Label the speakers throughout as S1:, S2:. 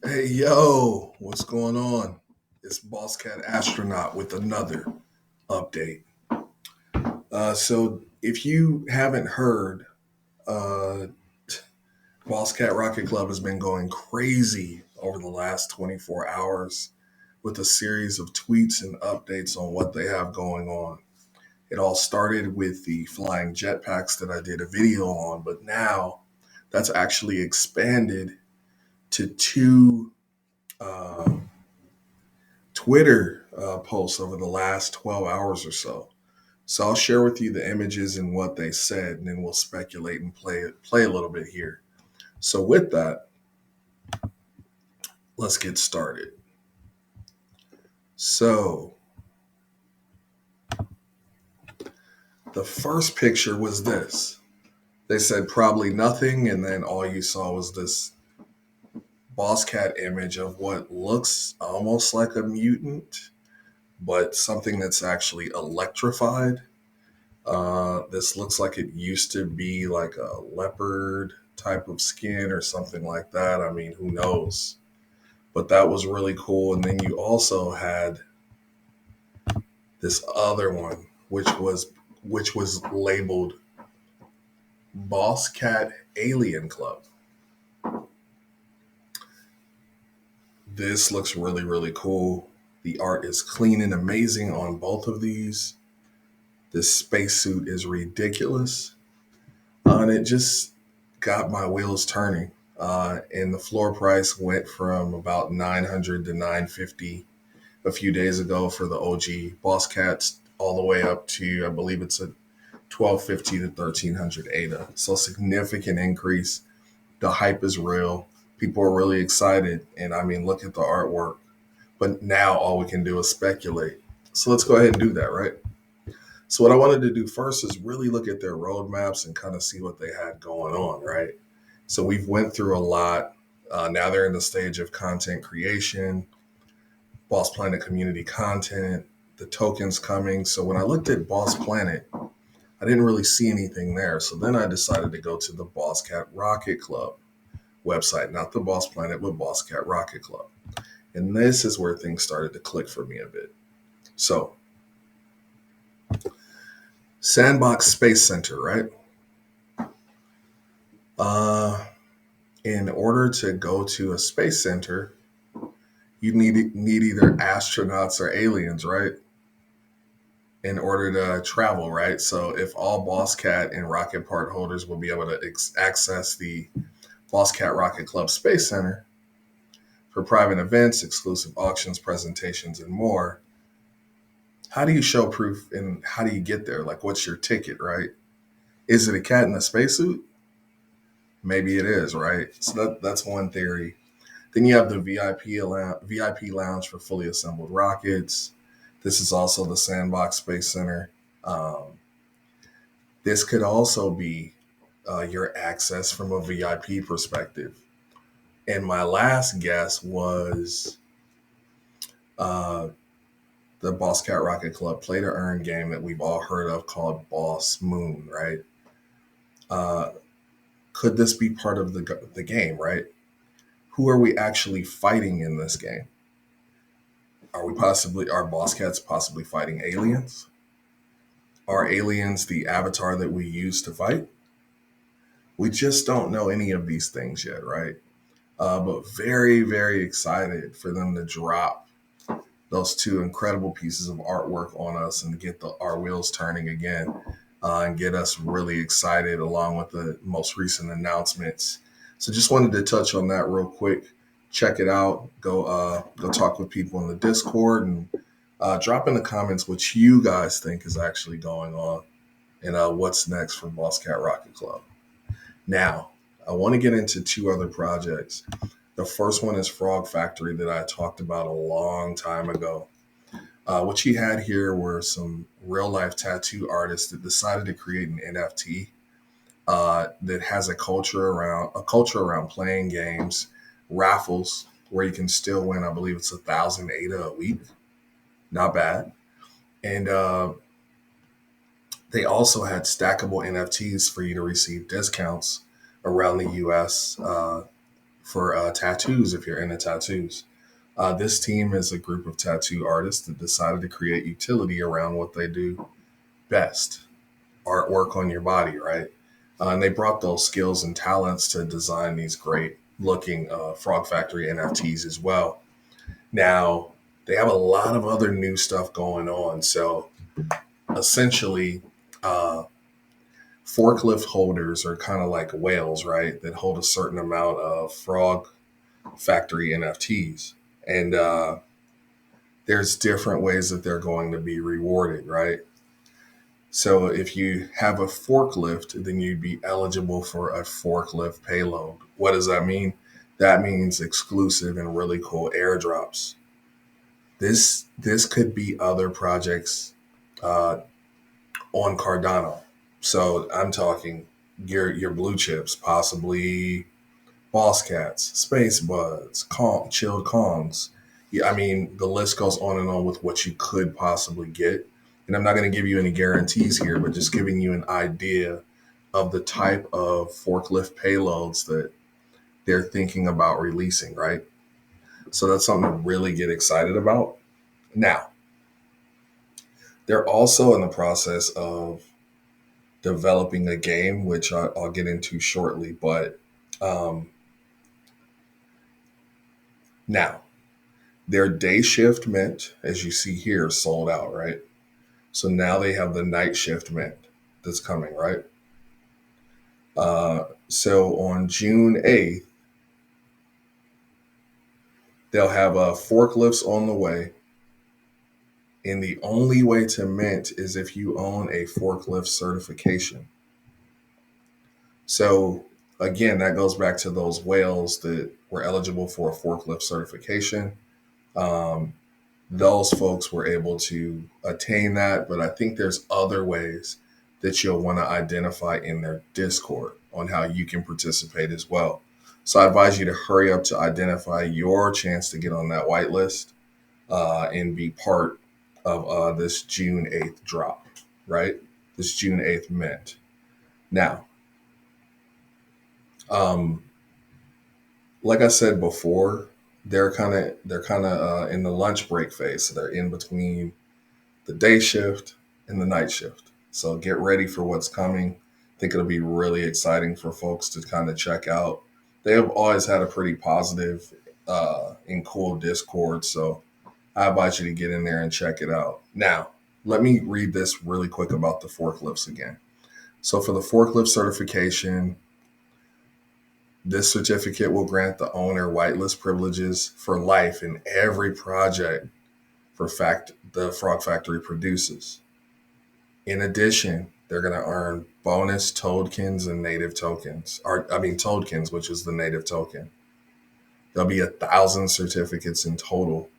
S1: Hey yo, what's going on? It's Boss Cat Astronaut with another update. So if you haven't heard, uh, Boss Cat Rocket Club has been going crazy over the last 24 hours with a series of tweets and updates on what they have going on. It all started with the flying jetpacks that I did a video on, but now that's actually expanded to two uh, Twitter posts over the last 12 hours or so. So I'll share with you the images and what they said, and then we'll speculate and play a little bit here. So with that, let's get started. So the first picture was this. They said probably nothing, and then all you saw was this boss cat image of what looks almost like a mutant, but something that's actually electrified. This looks like it used to be like a leopard type of skin or something like that. I mean, who knows? But that was really cool. And then you also had this other one, which was labeled Boss Cat Alien Club. This looks really, really cool. The art is clean and amazing on both of these. This spacesuit is ridiculous. And it just got my wheels turning. And the floor price went from about 900 to 950 a few days ago for the OG Boss Cats, all the way up to I believe it's a 1250 to 1300 ADA. So a significant increase. The hype is real. People are really excited, and I mean, look at the artwork. But now all we can do is speculate. So let's go ahead and do that, right? So what I wanted to do first is really look at their roadmaps and kind of see what they had going on, right? So we've went through a lot. Now they're in the stage of content creation, Boss Planet community content, the tokens coming. So when I looked at Boss Planet, I didn't really see anything there. So then I decided to go to the Boss Cat Rocket Club website, not the Boss Planet, but Boss Cat Rocket Club. And this is where things started to click for me a bit. So Sandbox Space Center, right? Uh, in order to go to a space center, you need either astronauts or aliens, right? In order to travel, right? So if all Boss Cat and Rocket part holders will be able to access the Boss Cat Rocket Club Space Center for private events, exclusive auctions, presentations, and more, how do you show proof and how do you get there? Like, what's your ticket, right? Is it a cat in a spacesuit? Maybe it is, right? So that's one theory. Then you have the VIP lounge for fully assembled rockets. This is also the Sandbox Space Center. Um, this could also be your access from a VIP perspective. And my last guess was uh, the Boss Cat Rocket Club play to earn game that we've all heard of called Boss Moon, right? Uh, could this be part of the game, right? Who are we actually fighting in this game? Are Boss Cats possibly fighting aliens? Are aliens the avatar that we use to fight? We just don't know any of these things yet, right? But very, very excited for them to drop those two incredible pieces of artwork on us and get our wheels turning again and get us really excited along with the most recent announcements. So just wanted to touch on that real quick. Check it out. Go talk with people in the Discord and drop in the comments what you guys think is actually going on and what's next for Boss Cat Rocket Club. Now, I want to get into two other projects. The first one is Frog Factory that I talked about a long time ago. What he had here were some real life tattoo artists that decided to create an NFT that has a culture around playing games, raffles where you can still win. I believe it's 1,000 ADA a week, not bad. And they also had stackable NFTs for you to receive discounts around the U.S. for tattoos if you're into tattoos. This team is a group of tattoo artists that decided to create utility around what they do best, artwork on your body, right? And they brought those skills and talents to design these great looking Frog Factory NFTs as well. Now, they have a lot of other new stuff going on. So essentially, uh, forklift holders are kind of like whales, right? That hold a certain amount of Frog Factory NFTs. And there's different ways that they're going to be rewarded, right? So if you have a forklift, then you'd be eligible for a forklift payload. What does that mean? That means exclusive and really cool airdrops. This could be other projects uh, on Cardano. So I'm talking your blue chips, possibly Boss Cats, Space Buds, Chilled Kongs. Yeah, I mean, the list goes on and on with what you could possibly get. And I'm not going to give you any guarantees here, but just giving you an idea of the type of forklift payloads that they're thinking about releasing, right? So that's something to really get excited about. Now, they're also in the process of developing a game, which I'll get into shortly. But um, now, their day shift mint, as you see here, sold out, right? So now they have the night shift mint that's coming, right? So on June 8th, they'll have forklifts on the way. And the only way to mint is if you own a forklift certification. So again, that goes back to those whales that were eligible for a forklift certification. Um, those folks were able to attain that, but I think there's other ways that you'll want to identify in their Discord on how you can participate as well. So I advise you to hurry up to identify your chance to get on that whitelist and be part of this June 8th drop, right? This June 8th mint. Now, um, like I said before, they're kind of in the lunch break phase. So they're in between the day shift and the night shift. So get ready for what's coming. I think it'll be really exciting for folks to kind of check out. They have always had a pretty positive and cool Discord. So I advise you to get in there and check it out. Now, let me read this really quick about the forklifts again. So for the forklift certification, this certificate will grant the owner whitelist privileges for life in every project the Frog Factory produces. In addition, they're going to earn bonus Toadkins and native tokens, or I mean Toadkins, which is the native token. There'll be 1,000 certificates in total.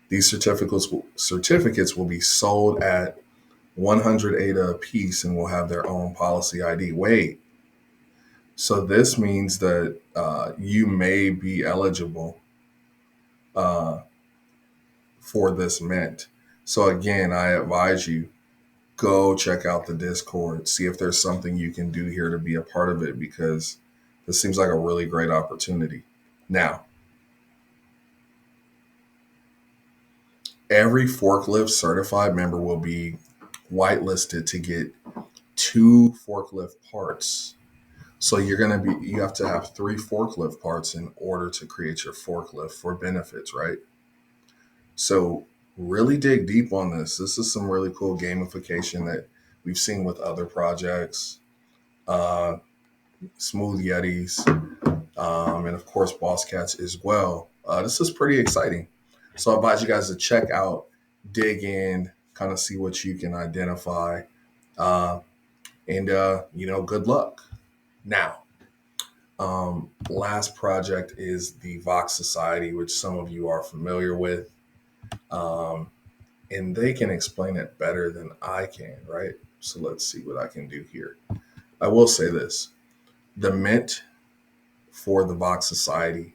S1: These certificates will be sold at 100 ADA a piece and will have their own policy ID. Wait, so this means that you may be eligible uh, for this mint. So again, I advise you, go check out the Discord, see if there's something you can do here to be a part of it, because this seems like a really great opportunity. Now, every forklift certified member will be whitelisted to get 2 forklift parts. So you have to have 3 forklift parts in order to create your forklift for benefits, right? So really dig deep on this. This is some really cool gamification that we've seen with other projects. Uh, Smooth Yetis, and of course Boss Cats as well. This is pretty exciting. So I advise you guys to check out, dig in, kind of see what you can identify, uh, and good luck. Now, last project is the Vox Society, which some of you are familiar with, um, and they can explain it better than I can, right? So let's see what I can do here. I will say this: the mint for the Vox Society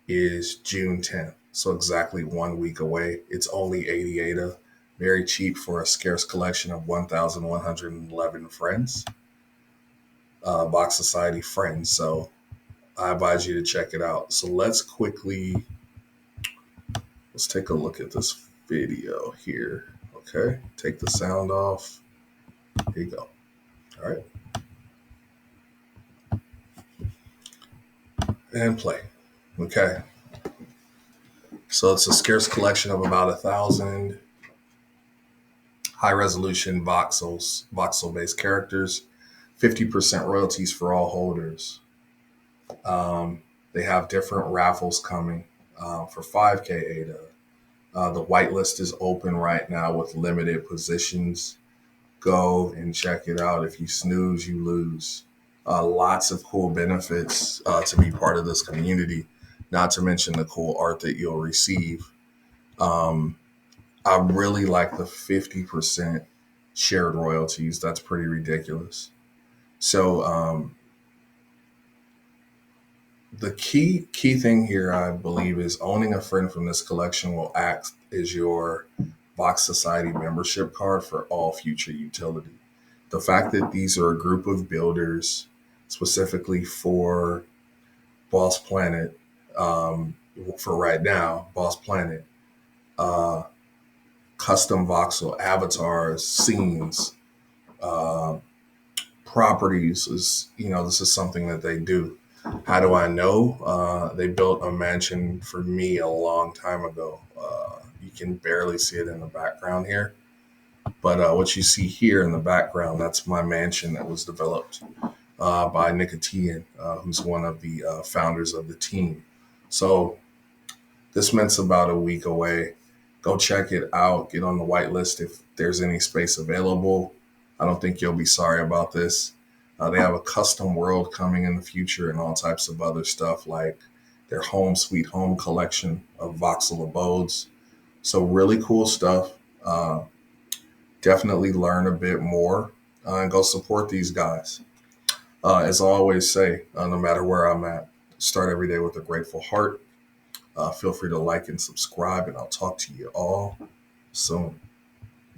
S1: is June 10th. So exactly 1 week away. It's only 80 ADA, very cheap for a scarce collection of 1,111 friends, Vox Society friends. So I advise you to check it out. So let's take a look at this video here. Okay, take the sound off. Here you go. All right, and play. Okay, so it's a scarce collection of about 1,000 high resolution voxel based characters, 50% royalties for all holders. They have different raffles coming for 5K ADA. The whitelist is open right now with limited positions. Go and check it out. If you snooze, you lose. Lots of cool benefits to be part of this community, not to mention the cool art that you'll receive. Um, I really like the 50% shared royalties. That's pretty ridiculous. So the key thing here, I believe, is owning a friend from this collection will act as your Vox Society membership card for all future utility. The fact that these are a group of builders specifically for Boss Planet, for right now, Boss Planet, uh, custom voxel avatars, scenes, uh, properties is, this is something that they do. How do I know? They built a mansion for me a long time ago. You can barely see it in the background here, but what you see here in the background, that's my mansion that was developed by Nicotine, who's one of the founders of the team. So this mint's about a week away. Go check it out. Get on the whitelist if there's any space available. I don't think you'll be sorry about this. They have a custom world coming in the future and all types of other stuff like their Home Sweet Home collection of voxel abodes. So really cool stuff. Definitely learn a bit more and go support these guys. As I always say, no matter where I'm at, start every day with a grateful heart. Feel free to like and subscribe, and I'll talk to you all soon.